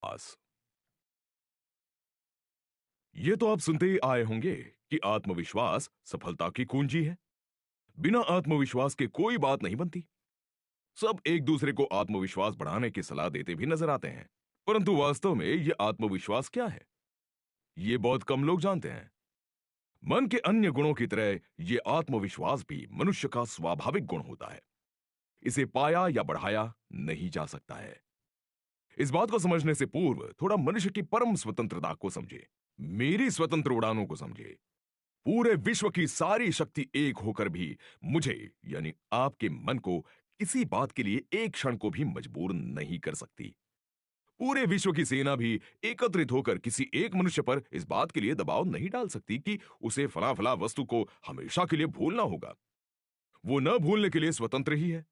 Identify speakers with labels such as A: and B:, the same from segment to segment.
A: आस। ये तो आप सुनते ही आए होंगे कि आत्मविश्वास सफलता की कुंजी है। बिना आत्मविश्वास के कोई बात नहीं बनती। सब एक दूसरे को आत्मविश्वास बढ़ाने की सलाह देते भी नजर आते हैं, परंतु वास्तव में ये आत्मविश्वास क्या है, ये बहुत कम लोग जानते हैं। मन के अन्य गुणों की तरह ये आत्मविश्वास भी मनुष्य का स्वाभाविक गुण होता है। इसे पाया या बढ़ाया नहीं जा सकता है। इस बात को समझने से पूर्व थोड़ा मनुष्य की परम स्वतंत्रता को समझे, मेरी स्वतंत्र उड़ानों को समझे। पूरे विश्व की सारी शक्ति एक होकर भी मुझे यानी आपके मन को किसी बात के लिए एक क्षण को भी मजबूर नहीं कर सकती। पूरे विश्व की सेना भी एकत्रित होकर किसी एक मनुष्य पर इस बात के लिए दबाव नहीं डाल सकती कि उसे फला फला वस्तु को हमेशा के लिए भूलना होगा। वो न भूलने के लिए स्वतंत्र ही है।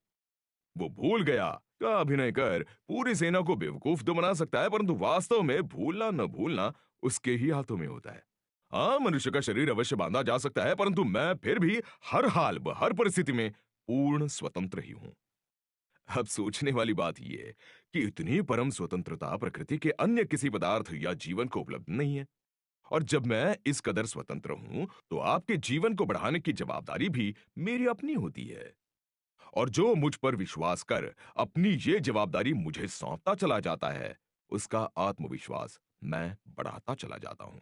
A: वो भूल गया का अभिनय कर पूरी सेना को बेवकूफ तो बना सकता है, परंतु वास्तव में भूलना न भूलना उसके ही हाथों में होता है। हाँ, मनुष्य का शरीर अवश्य बांधा जा सकता है, परंतु मैं फिर भी हर हाल व हर परिस्थिति में पूर्ण स्वतंत्र ही हूं। अब सोचने वाली बात यह है कि इतनी परम स्वतंत्रता प्रकृति के अन्य किसी पदार्थ या जीवन को उपलब्ध नहीं है। और जब मैं इस कदर स्वतंत्र हूं, तो आपके जीवन को बढ़ाने की जवाबदारी भी मेरी अपनी होती है। और जो मुझ पर विश्वास कर अपनी ये जवाबदारी मुझे सौंपता चला जाता है, उसका आत्मविश्वास मैं बढ़ाता चला जाता हूं।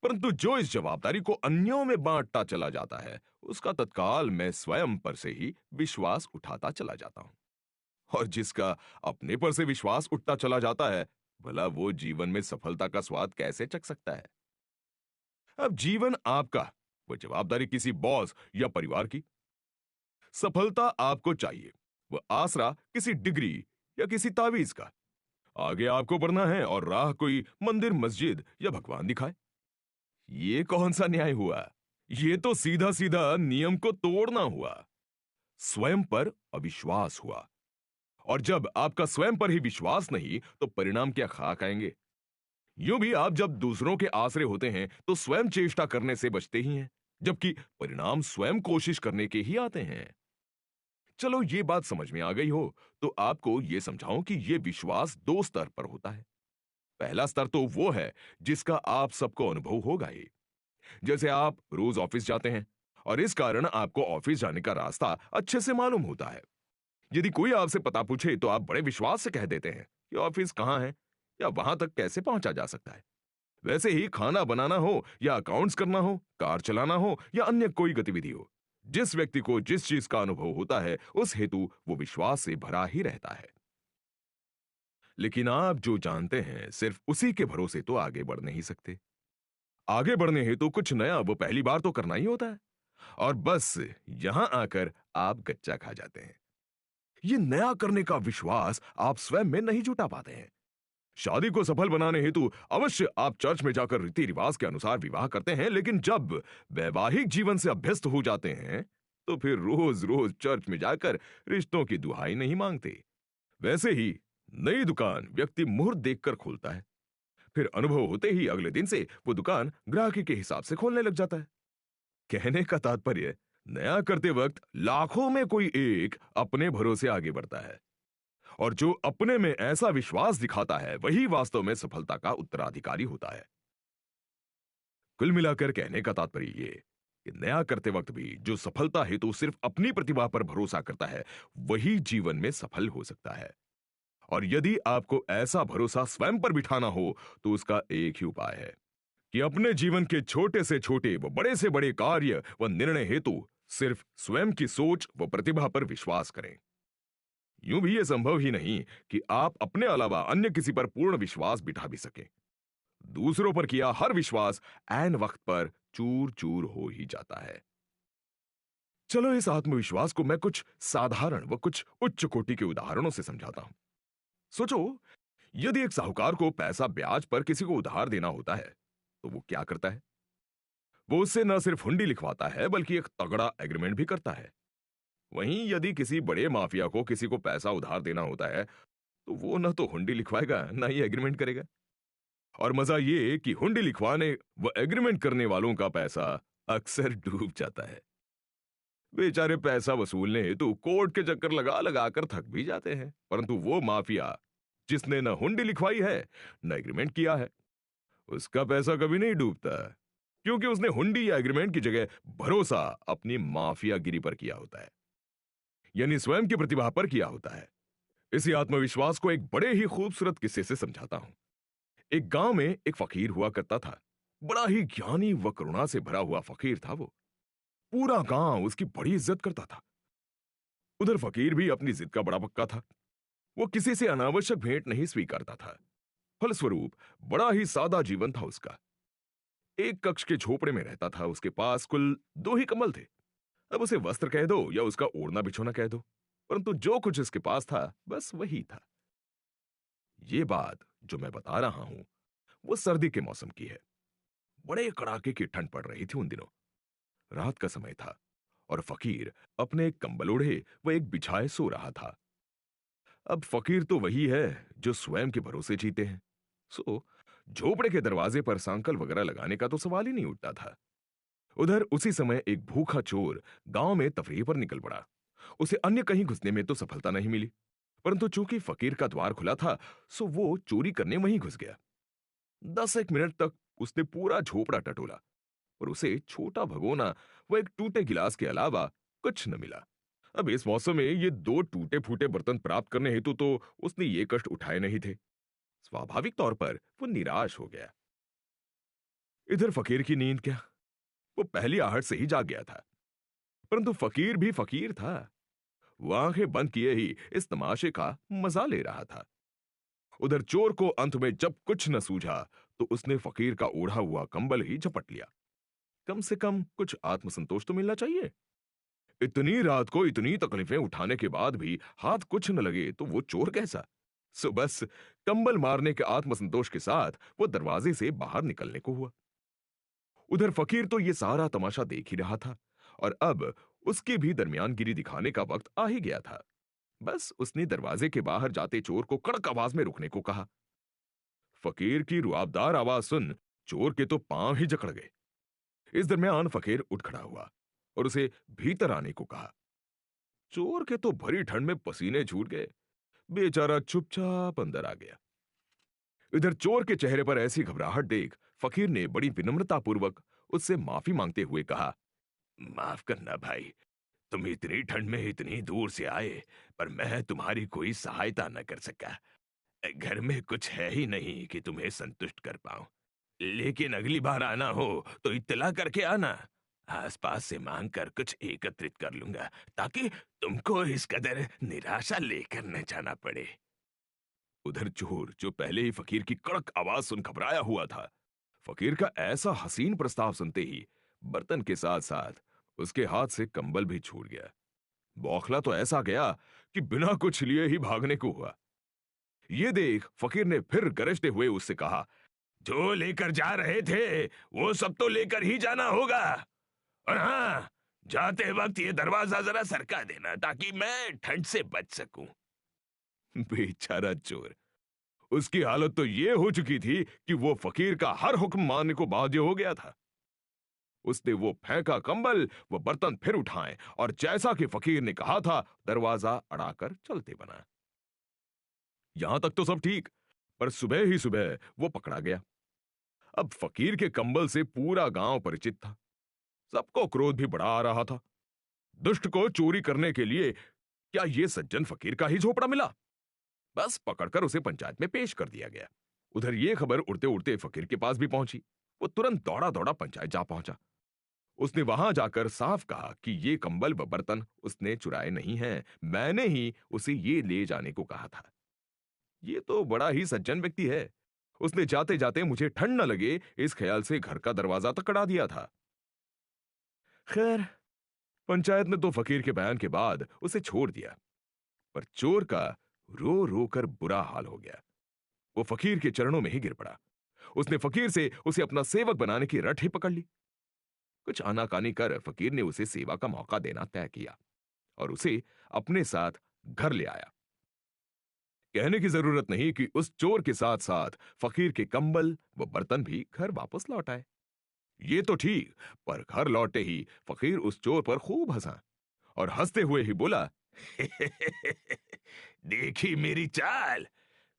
A: परंतु जो इस जवाबदारी को अन्यों में बांटता चला जाता है, उसका तत्काल मैं स्वयं पर से ही विश्वास उठाता चला जाता हूं। और जिसका अपने पर से विश्वास उठता चला जाता है, भला वो जीवन में सफलता का स्वाद कैसे चख सकता है? अब जीवन आपका, वो जवाबदारी किसी बॉस या परिवार की। सफलता आपको चाहिए, वो आसरा किसी डिग्री या किसी तावीज का। आगे आपको बढ़ना है और राह कोई मंदिर मस्जिद या भगवान दिखाए। ये कौन सा न्याय हुआ? ये तो सीधा सीधा नियम को तोड़ना हुआ। स्वयं पर अविश्वास हुआ। और जब आपका स्वयं पर ही विश्वास नहीं, तो परिणाम क्या खाक आएंगे। यूं भी आप जब दूसरों के आसरे होते हैं, तो स्वयं चेष्टा करने से बचते ही हैं, जबकि परिणाम स्वयं कोशिश करने के ही आते हैं। चलो ये बात समझ में आ गई हो, तो आपको ये समझाऊं कि ये विश्वास दो स्तर पर होता है। पहला स्तर तो वो है जिसका आप सबको अनुभव होगा ही। जैसे आप रोज ऑफिस जाते हैं और इस कारण आपको ऑफिस जाने का रास्ता अच्छे से मालूम होता है। यदि कोई आपसे पता पूछे, तो आप बड़े विश्वास से कह देते हैं कि ऑफिस कहाँ है या वहां तक कैसे पहुंचा जा सकता है। वैसे ही खाना बनाना हो या अकाउंट्स करना हो, कार चलाना हो या अन्य कोई गतिविधि हो, जिस व्यक्ति को जिस चीज का अनुभव होता है, उस हेतु वो विश्वास से भरा ही रहता है। लेकिन आप जो जानते हैं, सिर्फ उसी के भरोसे तो आगे बढ़ नहीं सकते। आगे बढ़ने हेतु कुछ नया वो पहली बार तो करना ही होता है। और बस यहां आकर आप गच्चा खा जाते हैं। ये नया करने का विश्वास आप स्वयं में नहीं जुटा पाते हैं। शादी को सफल बनाने हेतु अवश्य आप चर्च में जाकर रीति रिवाज के अनुसार विवाह करते हैं, लेकिन जब वैवाहिक जीवन से अभ्यस्त हो जाते हैं, तो फिर रोज रोज चर्च में जाकर रिश्तों की दुहाई नहीं मांगते। वैसे ही नई दुकान व्यक्ति मुहूर्त देखकर खोलता है, फिर अनुभव होते ही अगले दिन से वो दुकान ग्राहकी के हिसाब से खोलने लग जाता है। कहने का तात्पर्य, नया करते वक्त लाखों में कोई एक अपने भरोसे आगे बढ़ता है, और जो अपने में ऐसा विश्वास दिखाता है, वही वास्तव में सफलता का उत्तराधिकारी होता है। कुल मिलाकर कहने का तात्पर्य ये कि नया करते वक्त भी जो सफलता हेतु सिर्फ अपनी प्रतिभा पर भरोसा करता है, वही जीवन में सफल हो सकता है। और यदि आपको ऐसा भरोसा स्वयं पर बिठाना हो, तो उसका एक ही उपाय है कि अपने जीवन के छोटे से छोटे व बड़े से बड़े कार्य व निर्णय हेतु सिर्फ स्वयं की सोच व प्रतिभा पर विश्वास करें। यूं भी यह संभव ही नहीं कि आप अपने अलावा अन्य किसी पर पूर्ण विश्वास बिठा भी सकें। दूसरों पर किया हर विश्वास ऐन वक्त पर चूर चूर हो ही जाता है। चलो इस आत्मविश्वास को मैं कुछ साधारण व कुछ उच्च कोटि के उदाहरणों से समझाता हूं। सोचो, यदि एक साहूकार को पैसा ब्याज पर किसी को उधार देना होता है, तो वो क्या करता है? वो उससे न सिर्फ हुंडी लिखवाता है, बल्कि एक तगड़ा एग्रीमेंट भी करता है। वहीं यदि किसी बड़े माफिया को किसी को पैसा उधार देना होता है, तो वो न तो हुंडी लिखवाएगा, ना ही एग्रीमेंट करेगा। और मजा ये कि हुंडी लिखवाने व एग्रीमेंट करने वालों का पैसा अक्सर डूब जाता है। बेचारे पैसा वसूलने हेतु कोर्ट के चक्कर लगा लगा कर थक भी जाते हैं, परंतु वो माफिया जिसने न हुंडी लिखवाई है न एग्रीमेंट किया है, उसका पैसा कभी नहीं डूबता, क्योंकि उसने हुंडी या एग्रीमेंट की जगह भरोसा अपनी माफियागिरी पर किया होता है, यानी स्वयं की प्रतिभा पर किया होता है। इसी आत्मविश्वास को एक बड़े ही खूबसूरत किस्से से समझाता हूं। एक गांव में एक फकीर हुआ करता था। बड़ा ही ज्ञानी व करुणा से भरा हुआ फकीर था वो। पूरा गांव उसकी बड़ी इज्जत करता था। उधर फकीर भी अपनी जिद का बड़ा पक्का था। वो किसी से अनावश्यक भेंट नहीं स्वीकारता था। फलस्वरूप बड़ा ही सादा जीवन था उसका। एक कक्ष के झोपड़े में रहता था। उसके पास कुल दो ही कंबल थे। अब उसे वस्त्र कह दो या उसका ओढ़ना बिछोना कह दो, परंतु जो कुछ उसके पास था बस वही था। ये बात जो मैं बता रहा हूं वो सर्दी के मौसम की है। बड़े कड़ाके की ठंड पड़ रही थी उन दिनों। रात का समय था और फकीर अपने एक कंबल ओढ़े व एक बिछाए सो रहा था। अब फकीर तो वही है जो स्वयं के भरोसे जीते हैं। सो झोपड़े के दरवाजे पर सांकल वगैरह लगाने का तो सवाल ही नहीं उठता था। उधर उसी समय एक भूखा चोर गांव में तफरीह पर निकल पड़ा। उसे अन्य कहीं घुसने में तो सफलता नहीं मिली, परंतु चूंकि फकीर का द्वार खुला था सो वो चोरी करने वहीं घुस गया। 10 एक मिनट तक उसने पूरा झोपड़ा टटोला और उसे छोटा भगोना व एक टूटे गिलास के अलावा कुछ न मिला। अब इस मौसम में ये दो टूटे फूटे बर्तन प्राप्त करने हेतु तो उसने ये कष्ट उठाए नहीं थे। स्वाभाविक तौर पर वो निराश हो गया। इधर फकीर की नींद क्या, वो पहली आहट से ही जाग गया था। परंतु फकीर भी फकीर था। वो आंखें बंद किए ही इस तमाशे का मजा ले रहा था। उधर चोर को अंत में जब कुछ न सूझा तो उसने फकीर का ओढ़ा हुआ कंबल ही झपट लिया। कम से कम कुछ आत्मसंतोष तो मिलना चाहिए। इतनी रात को इतनी तकलीफें उठाने के बाद भी हाथ कुछ न लगे तो वो चोर कैसा। सो बस कंबल मारने के आत्मसंतोष के साथ वो दरवाजे से बाहर निकलने को हुआ। उधर फकीर तो ये सारा तमाशा देख ही रहा था और अब उसके भी दरमियानगिरी दिखाने का वक्त आ ही गया था। बस उसने दरवाजे के बाहर जाते चोर को कड़क आवाज में रुकने को कहा। फकीर की रुआबदार आवाज सुन चोर के तो पांव ही जकड़ गए। इस दरमियान फकीर उठ खड़ा हुआ और उसे भीतर आने को कहा। चोर के तो भरी ठंड में पसीने छूट गए। बेचारा चुपचाप अंदर आ गया। इधर चोर के चेहरे पर ऐसी घबराहट देख फकीर ने बड़ी विनम्रतापूर्वक उससे माफी मांगते हुए कहा, माफ करना भाई, तुम इतनी ठंड में इतनी दूर से आए पर मैं तुम्हारी कोई सहायता न कर सका। घर में कुछ है ही नहीं कि तुम्हें संतुष्ट कर पाऊं। लेकिन अगली बार आना हो तो इत्तला करके आना। आसपास से मांग कर कुछ एकत्रित कर लूंगा ताकि तुमको इस कदर निराशा लेकर न जाना पड़े। उधर चोर जो पहले ही फकीर की कड़क आवाज सुन घबराया हुआ था, फकीर का ऐसा हसीन प्रस्ताव सुनते ही बर्तन के साथ साथ उसके हाथ से कंबल भी छूट गया। बौखला तो ऐसा गया कि बिना कुछ लिए ही भागने को हुआ। ये देख फकीर ने फिर गरजते हुए उससे कहा, जो लेकर जा रहे थे वो सब तो लेकर ही जाना होगा। और हाँ, जाते वक्त ये दरवाजा जरा सरका देना ताकि मैं ठंड से बच सकूं। बेचारा चोर, उसकी हालत तो ये हो चुकी थी कि वो फकीर का हर हुक्म मानने को बाध्य हो गया था। उसने वो फेंका कंबल वो बर्तन फिर उठाए और जैसा कि फकीर ने कहा था दरवाजा अड़ाकर चलते बना। यहां तक तो सब ठीक, पर सुबह ही सुबह वो पकड़ा गया। अब फकीर के कंबल से पूरा गांव परिचित था। सबको क्रोध भी बढ़ा आ रहा था। दुष्ट को चोरी करने के लिए क्या ये सज्जन फकीर का ही झोपड़ा मिला? बस पकड़कर उसे पंचायत में पेश कर दिया गया। उधर ये खबर उड़ते उड़ते फकीर के पास भी पहुंची। वो तुरंत दौड़ा दौड़ा पंचायत जा पहुंचा। उसने वहां जाकर साफ कहा कि ये कंबल व बर्तन उसने चुराए नहीं हैं, मैंने ही उसे ये ले जाने को कहा था। ये तो बड़ा ही सज्जन व्यक्ति है। उसने जाते जाते मुझे ठंड न लगे इस ख्याल से घर का दरवाजा तक कड़ा दिया था। खैर, पंचायत ने तो फकीर के बयान के बाद उसे छोड़ दिया, पर चोर का रो रो कर बुरा हाल हो गया। वो फकीर के चरणों में ही गिर पड़ा। उसने फकीर से उसे अपना सेवक बनाने की रट ही पकड़ ली। कुछ आनाकानी कर फकीर ने उसे सेवा का मौका देना तय किया और उसे अपने साथ घर ले आया। कहने की जरूरत नहीं कि उस चोर के साथ साथ फकीर के कंबल व बर्तन भी घर वापस लौट आए। ये तो ठीक, पर घर लौटे ही फकीर उस चोर पर खूब हंसा और हंसते हुए ही बोला, देखी मेरी चाल,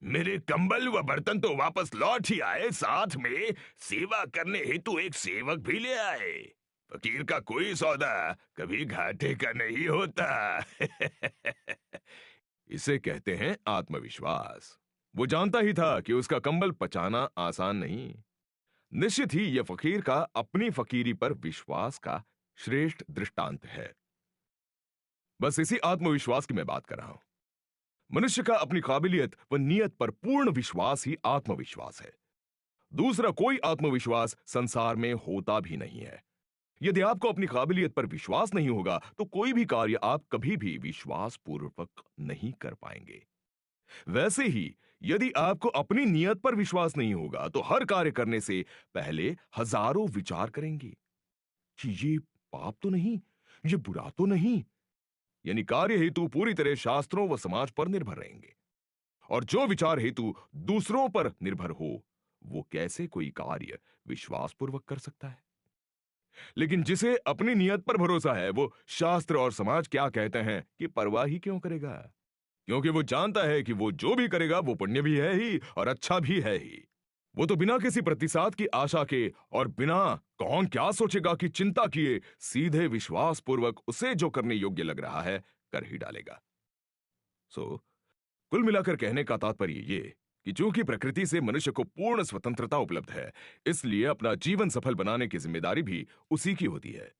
A: मेरे कंबल व बर्तन तो वापस लौट ही आए, साथ में सेवा करने हेतु एक सेवक भी ले आए। फकीर का कोई सौदा कभी घाटे का नहीं होता। इसे कहते हैं आत्मविश्वास। वो जानता ही था कि उसका कंबल पचाना आसान नहीं। निश्चित ही यह फकीर का अपनी फकीरी पर विश्वास का श्रेष्ठ दृष्टांत है। बस इसी आत्मविश्वास की मैं बात कर रहा हूं। मनुष्य का अपनी काबिलियत व नियत पर पूर्ण विश्वास ही आत्मविश्वास है। दूसरा कोई आत्मविश्वास संसार में होता भी नहीं है। यदि आपको अपनी काबिलियत पर विश्वास नहीं होगा तो कोई भी कार्य आप कभी भी विश्वास पूर्वक नहीं कर पाएंगे। वैसे ही यदि आपको अपनी नियत पर विश्वास नहीं होगा तो हर कार्य करने से पहले हजारों विचार करेंगे कि ये पाप तो नहीं, ये बुरा तो नहीं। यानी कार्य हेतु पूरी तरह शास्त्रों व समाज पर निर्भर रहेंगे। और जो विचार हेतु दूसरों पर निर्भर हो, वो कैसे कोई कार्य विश्वास पूर्वक कर सकता है। लेकिन जिसे अपनी नियत पर भरोसा है, वो शास्त्र और समाज क्या कहते हैं कि परवाह ही क्यों करेगा, क्योंकि वो जानता है कि वो जो भी करेगा वो पुण्य भी है ही और अच्छा भी है ही। वो तो बिना किसी प्रतिसाद की आशा के और बिना कौन क्या सोचेगा की चिंता किए सीधे विश्वास पूर्वक उसे जो करने योग्य लग रहा है कर ही डालेगा। कुल मिलाकर कहने का तात्पर्य ये कि चूंकि प्रकृति से मनुष्य को पूर्ण स्वतंत्रता उपलब्ध है, इसलिए अपना जीवन सफल बनाने की जिम्मेदारी भी उसी की होती है।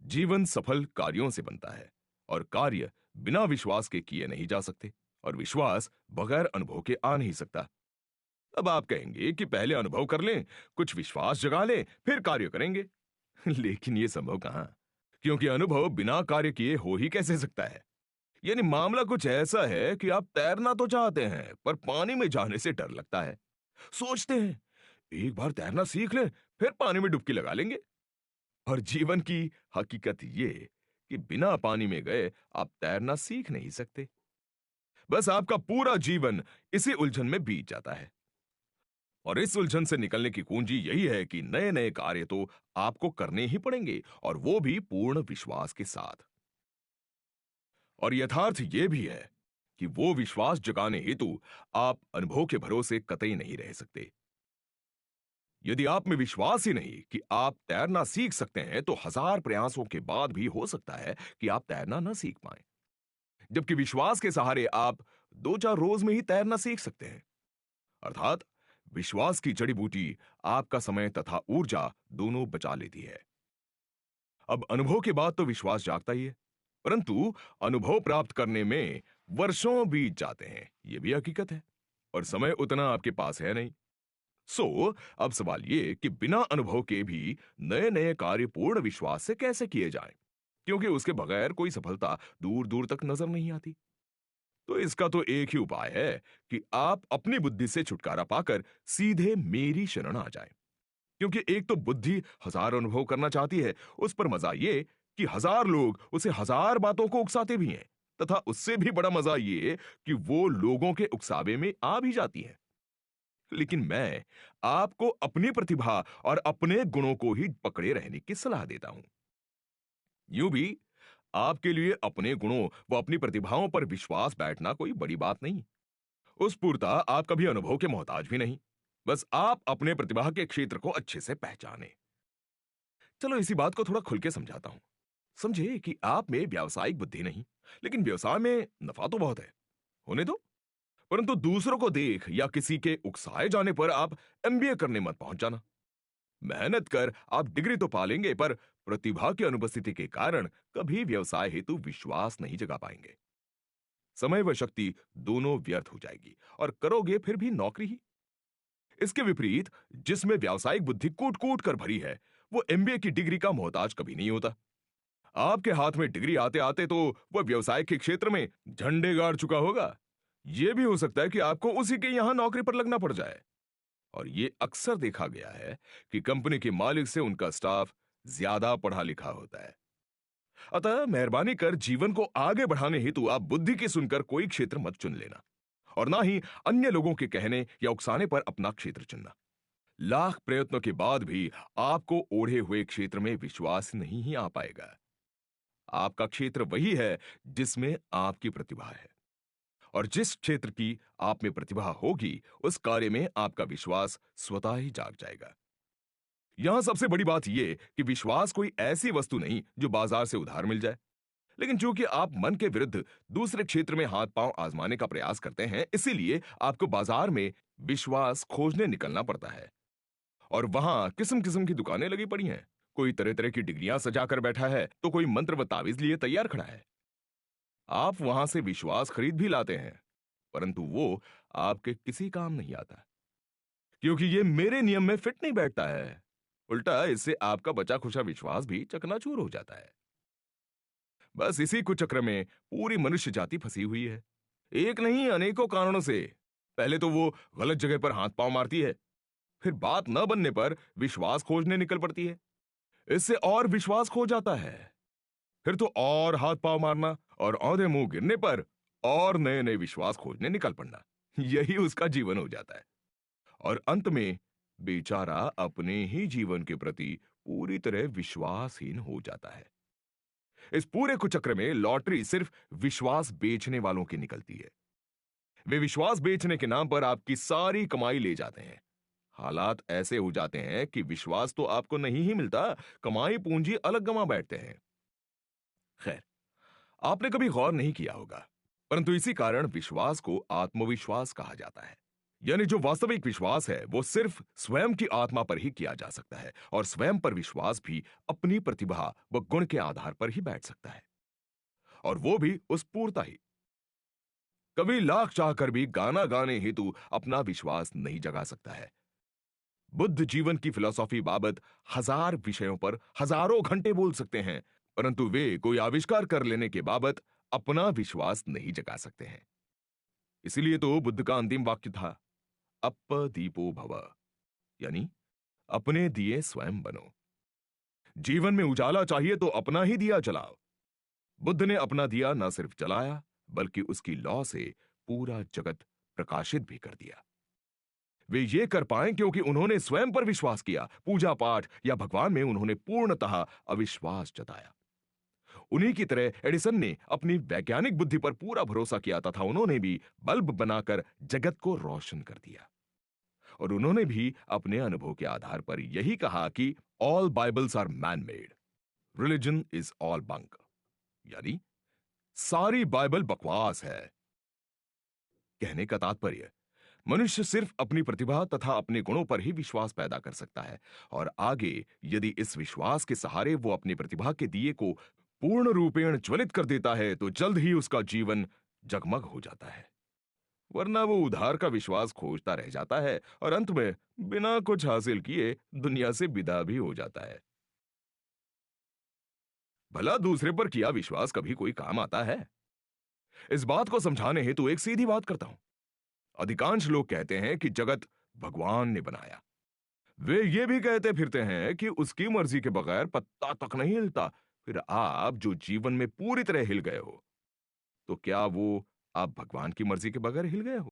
A: जीवन सफल कार्यों से बनता है और कार्य बिना विश्वास के किए नहीं जा सकते और विश्वास बगैर अनुभव के आ नहीं सकता। अब आप कहेंगे कि पहले अनुभव कर लें, कुछ विश्वास जगा लें, फिर कार्य करेंगे। लेकिन यह संभव कहां, क्योंकि अनुभव बिना कार्य किए हो ही कैसे सकता है। यानी मामला कुछ ऐसा है कि आप तैरना तो चाहते हैं पर पानी में जाने से डर लगता है। सोचते हैं एक बार तैरना सीख लें, फिर पानी में डुबकी लगा लेंगे। और जीवन की हकीकत ये कि बिना पानी में गए आप तैरना सीख नहीं सकते। बस आपका पूरा जीवन इसी उलझन में बीत जाता है। और इस उलझन से निकलने की कुंजी यही है कि नए नए कार्य तो आपको करने ही पड़ेंगे और वो भी पूर्ण विश्वास के साथ। और यथार्थ यह भी है कि वो विश्वास जगाने हेतु आप अनुभव के भरोसे कतई नहीं रह सकते। यदि आप में विश्वास ही नहीं कि आप तैरना सीख सकते हैं तो हजार प्रयासों के बाद भी हो सकता है कि आप तैरना न सीख पाएं। जबकि विश्वास के सहारे आप 2-4 रोज में ही तैरना सीख सकते हैं। अर्थात विश्वास की जड़ी बूटी आपका समय तथा ऊर्जा दोनों बचा लेती है। अब अनुभव के बाद तो विश्वास जागता ही है, परंतु अनुभव प्राप्त करने में वर्षों बीत जाते हैं, यह भी हकीकत है। और समय उतना आपके पास है नहीं। अब सवाल ये कि बिना अनुभव के भी नए नए कार्य पूर्ण विश्वास से कैसे किए जाएं, क्योंकि उसके बगैर कोई सफलता दूर दूर तक नजर नहीं आती। तो इसका तो एक ही उपाय है कि आप अपनी बुद्धि से छुटकारा पाकर सीधे मेरी शरण आ जाएं। क्योंकि एक तो बुद्धि हजार अनुभव करना चाहती है, उस पर मजा ये कि हजार लोग उसे हजार बातों को उकसाते भी हैं, तथा उससे भी बड़ा मजा ये कि वो लोगों के उकसावे में आ भी जाती है। लेकिन मैं आपको अपनी प्रतिभा और अपने गुणों को ही पकड़े रहने की सलाह देता हूं। यूं भी आपके लिए अपने गुणों व अपनी प्रतिभाओं पर विश्वास बैठना कोई बड़ी बात नहीं। उस पूर्ता आप कभी अनुभव के मोहताज भी नहीं। बस आप अपने प्रतिभा के क्षेत्र को अच्छे से पहचाने। चलो इसी बात को थोड़ा खुल के समझाता हूं। समझे कि आप में व्यावसायिक बुद्धि नहीं, लेकिन व्यवसाय में नफा तो बहुत है, होने दो। परंतु दूसरों को देख या किसी के उकसाए जाने पर आप एमबीए करने मत पहुंच जाना। मेहनत कर आप डिग्री तो पा लेंगे, पर प्रतिभा की अनुपस्थिति के कारण कभी व्यवसाय हेतु विश्वास नहीं जगा पाएंगे। समय व शक्ति दोनों व्यर्थ हो जाएगी और करोगे फिर भी नौकरी ही। इसके विपरीत जिसमें व्यावसायिक बुद्धि कूट कूट कर भरी है, वो एमबीए की डिग्री का मोहताज कभी नहीं होता। आपके हाथ में डिग्री आते आते तो वह व्यवसाय के क्षेत्र में झंडे गाड़ चुका होगा। यह भी हो सकता है कि आपको उसी के यहां नौकरी पर लगना पड़ जाए। और यह अक्सर देखा गया है कि कंपनी के मालिक से उनका स्टाफ ज्यादा पढ़ा लिखा होता है। अतः मेहरबानी कर जीवन को आगे बढ़ाने हेतु आप बुद्धि की सुनकर कोई क्षेत्र मत चुन लेना, और ना ही अन्य लोगों के कहने या उकसाने पर अपना क्षेत्र चुनना। लाख प्रयत्नों के बाद भी आपको ओढ़े हुए क्षेत्र में विश्वास नहीं ही आ पाएगा। आपका क्षेत्र वही है जिसमें आपकी प्रतिभा है। और जिस क्षेत्र की आप में प्रतिभा होगी, उस कार्य में आपका विश्वास स्वतः ही जाग जाएगा। यहां सबसे बड़ी बात यह कि विश्वास कोई ऐसी वस्तु नहीं जो बाजार से उधार मिल जाए। लेकिन चूंकि आप मन के विरुद्ध दूसरे क्षेत्र में हाथ पांव आजमाने का प्रयास करते हैं, इसीलिए आपको बाजार में विश्वास खोजने निकलना पड़ता है। और वहां किस्म किस्म की दुकानें लगी पड़ी हैं। कोई तरह तरह की डिग्रियां सजाकर बैठा है, तो कोई मंत्र व तावीज लिए तैयार खड़ा है। आप वहां से विश्वास खरीद भी लाते हैं, परंतु वो आपके किसी काम नहीं आता, क्योंकि ये मेरे नियम में फिट नहीं बैठता है। उल्टा इससे आपका बचा खुचा विश्वास भी चकनाचूर हो जाता है। बस इसी कुचक्र में पूरी मनुष्य जाति फंसी हुई है। एक नहीं, अनेकों कारणों से। पहले तो वो गलत जगह पर हाथ पांव मारती है, फिर बात न बनने पर विश्वास खोजने निकल पड़ती है। इससे और विश्वास खो जाता है, फिर तो और हाथ पांव मारना, और औंधे मुंह गिरने पर और नए नए विश्वास खोजने निकल पड़ना। यही उसका जीवन हो जाता है। और अंत में बेचारा अपने ही जीवन के प्रति पूरी तरह विश्वासहीन हो जाता है। इस पूरे कुचक्र में लॉटरी सिर्फ विश्वास बेचने वालों की निकलती है। वे विश्वास बेचने के नाम पर आपकी सारी कमाई ले जाते हैं। हालात ऐसे हो जाते हैं कि विश्वास तो आपको नहीं ही मिलता, कमाई पूंजी अलग गंवा बैठते हैं। खैर, आपने कभी गौर नहीं किया होगा, परंतु इसी कारण विश्वास को आत्मविश्वास कहा जाता है। यानी जो वास्तविक विश्वास है वो सिर्फ स्वयं की आत्मा पर ही किया जा सकता है, और स्वयं पर विश्वास भी अपनी प्रतिभा व गुण के आधार पर ही बैठ सकता है, और वो भी उस पूर्णता ही। कभी लाख चाहकर भी गाना गाने हेतु अपना विश्वास नहीं जगा सकता है। बुद्ध जीवन की फिलॉसफी बाबत हजार विषयों पर हजारों घंटे बोल सकते हैं, परंतु वे कोई आविष्कार कर लेने के बाबत अपना विश्वास नहीं जगा सकते हैं। इसीलिए तो बुद्ध का अंतिम वाक्य था, अप्प दीपो भव, यानी अपने दिए स्वयं बनो। जीवन में उजाला चाहिए तो अपना ही दिया जलाओ। बुद्ध ने अपना दिया न सिर्फ जलाया, बल्कि उसकी लौ से पूरा जगत प्रकाशित भी कर दिया। वे ये कर पाए क्योंकि उन्होंने स्वयं पर विश्वास किया। पूजा पाठ या भगवान में उन्होंने पूर्णतः अविश्वास जताया। उन्हीं की तरह एडिसन ने अपनी वैज्ञानिक बुद्धि पर पूरा भरोसा किया तथा उन्होंने भी बल्ब बनाकर जगत को रोशन कर दिया। और उन्होंने भी अपने अनुभव के आधार पर यही कहा कि all bibles are man made, religion is all bunk, यानी सारी बाइबल बकवास है। कहने का तात्पर्य, मनुष्य सिर्फ अपनी प्रतिभा तथा अपने गुणों पर ही विश्वास पैदा कर सकता है, और आगे यदि इस विश्वास के सहारे वो अपनी प्रतिभा के दिए को पूर्ण रूपेण ज्वलित कर देता है, तो जल्द ही उसका जीवन जगमग हो जाता है। वरना वो उधार का विश्वास खोजता रह जाता है, और अंत में बिना कुछ हासिल किए दुनिया से विदा भी हो जाता है। भला दूसरे पर किया विश्वास कभी कोई काम आता है? इस बात को समझाने हेतु एक सीधी बात करता हूं। अधिकांश लोग कहते हैं कि जगत भगवान ने बनाया। वे ये भी कहते फिरते हैं कि उसकी मर्जी के बगैर पत्ता तक नहीं हिलता। फिर आप जो जीवन में पूरी तरह हिल गए हो, तो क्या वो आप भगवान की मर्जी के बगैर हिल गए हो?